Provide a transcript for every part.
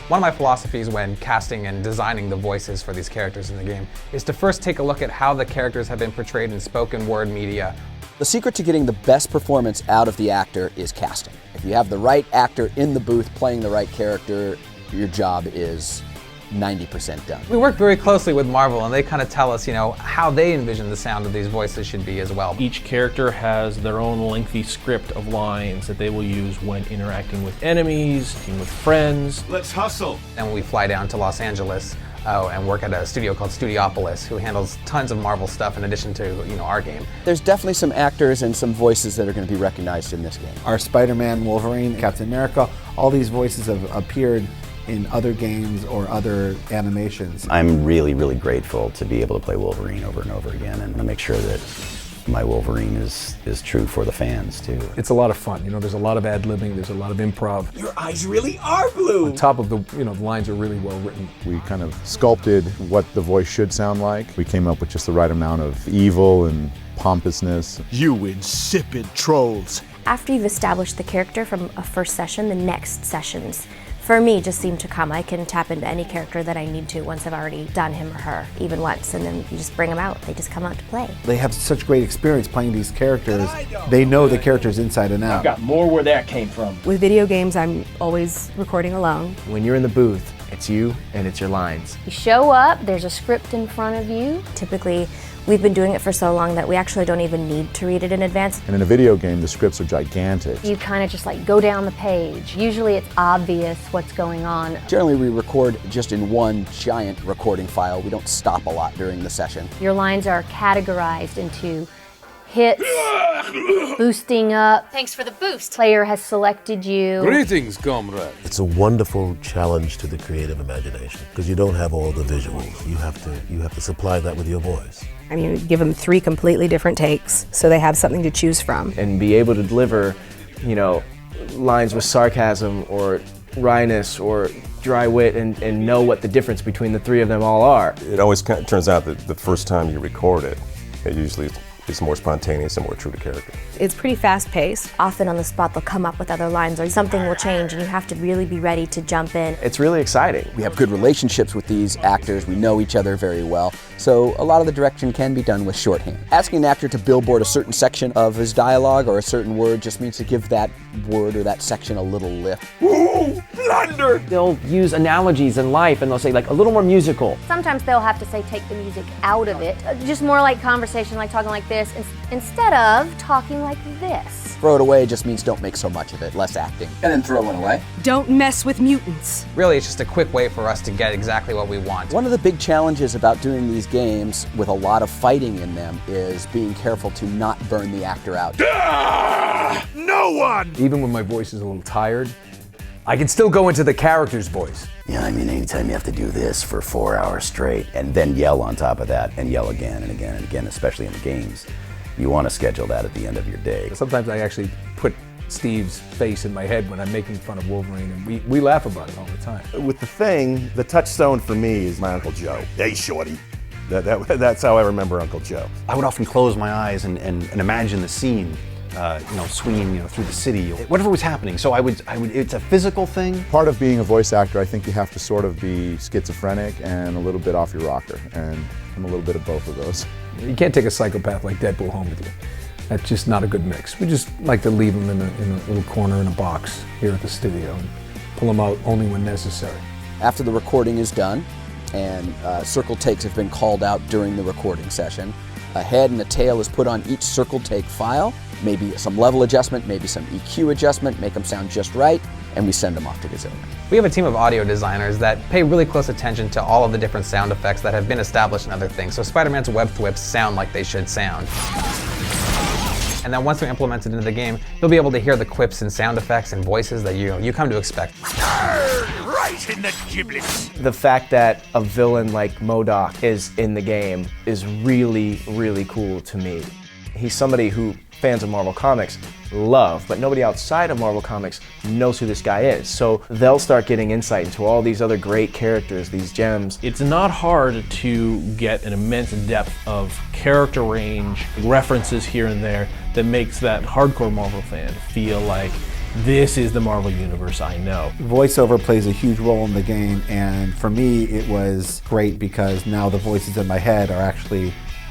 One of my philosophies when casting and designing the voices for these characters in the game is to first take a look at how the characters have been portrayed in spoken word media. The secret to getting the best performance out of the actor is casting. If you have the right actor in the booth playing the right character, your job is 90% done. We work very closely with Marvel, and they kind of tell us, how they envision the sound of these voices should be as well. Each character has their own lengthy script of lines that they will use when interacting with enemies, with friends. Let's hustle! And when we fly down to Los Angeles and work at a studio called Studiopolis, who handles tons of Marvel stuff in addition to, our game. There's definitely some actors and some voices that are going to be recognized in this game. Our Spider-Man, Wolverine, Captain America, all these voices have appeared in other games or other animations. I'm really, really grateful to be able to play Wolverine over and over again and to make sure that my Wolverine is true for the fans too. It's a lot of fun. There's a lot of ad-libbing, there's a lot of improv. Your eyes really are blue! On top of the, the lines are really well written. We kind of sculpted what the voice should sound like. We came up with just the right amount of evil and pompousness. You insipid trolls. After you've established the character from a first session, the next sessions for me just seem to come. I can tap into any character that I need to once I've already done him or her, even once, and then you just bring them out. They just come out to play. They have such great experience playing these characters. They know the characters inside and out. I've got more where that came from. With video games, I'm always recording alone. When you're in the booth, it's you and it's your lines. You show up, there's a script in front of you. Typically, we've been doing it for so long that we actually don't even need to read it in advance. And in a video game, the scripts are gigantic. You kind of just go down the page. Usually it's obvious what's going on. Generally, we record just in one giant recording file. We don't stop a lot during the session. Your lines are categorized into hits, boosting up. Thanks for the boost. Player has selected you. Greetings, comrade. It's a wonderful challenge to the creative imagination because you don't have all the visuals. You have to supply that with your voice. I mean, give them 3 completely different takes so they have something to choose from. And be able to deliver, lines with sarcasm or wryness or dry wit and know what the difference between the 3 of them all are. It always kind of turns out that the first time you record it, it usually is more spontaneous and more true to character. It's pretty fast-paced. Often on the spot they'll come up with other lines or something will change and you have to really be ready to jump in. It's really exciting. We have good relationships with these actors. We know each other very well. So a lot of the direction can be done with shorthand. Asking an actor to billboard a certain section of his dialogue or a certain word just means to give that word or that section a little lift. Ooh, blunder! They'll use analogies in life and they'll say a little more musical. Sometimes they'll have to say take the music out of it. Just more like conversation, like talking like this, instead of talking like this. Throw it away just means don't make so much of it, less acting. And then throw it away. Don't mess with mutants. Really, it's just a quick way for us to get exactly what we want. One of the big challenges about doing these games with a lot of fighting in them is being careful to not burn the actor out. No one! Even when my voice is a little tired, I can still go into the character's voice. Yeah, I mean, anytime you have to do this for 4 hours straight and then yell on top of that and yell again and again and again, especially in the games, you want to schedule that at the end of your day. Sometimes I actually put Steve's face in my head when I'm making fun of Wolverine, and we laugh about it all the time. With the thing, the touchstone for me is my Uncle Joe. Hey, shorty. That's how I remember Uncle Joe. I would often close my eyes and imagine the scene. Swinging through the city, whatever was happening. So I would. It's a physical thing. Part of being a voice actor, I think you have to sort of be schizophrenic and a little bit off your rocker, and I'm a little bit of both of those. You can't take a psychopath like Deadpool home with you. That's just not a good mix. We just like to leave them in a little corner in a box here at the studio and pull them out only when necessary. After the recording is done, and circle takes have been called out during the recording session, a head and a tail is put on each circle take file, maybe some level adjustment, maybe some EQ adjustment, make them sound just right, and we send them off to Gazillion. We have a team of audio designers that pay really close attention to all of the different sound effects that have been established in other things, so Spider-Man's web thwips sound like they should sound. And then once they're implemented into the game, you'll be able to hear the quips and sound effects and voices that you come to expect. Right in the giblets. The fact that a villain like MODOK is in the game is really, really cool to me. He's somebody who fans of Marvel Comics love, but nobody outside of Marvel Comics knows who this guy is. So they'll start getting insight into all these other great characters, these gems. It's not hard to get an immense depth of character range, references here and there, that makes that hardcore Marvel fan feel like this is the Marvel Universe I know. Voiceover plays a huge role in the game, and for me it was great because now the voices in my head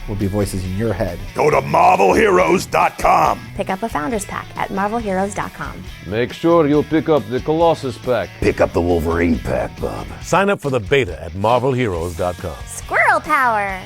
will be voices in your head. Go to marvelheroes.com. Pick up a Founders Pack at marvelheroes.com. Make sure you pick up the Colossus Pack. Pick up the Wolverine pack, Bob. Sign up for the beta at marvelheroes.com. Squirrel power!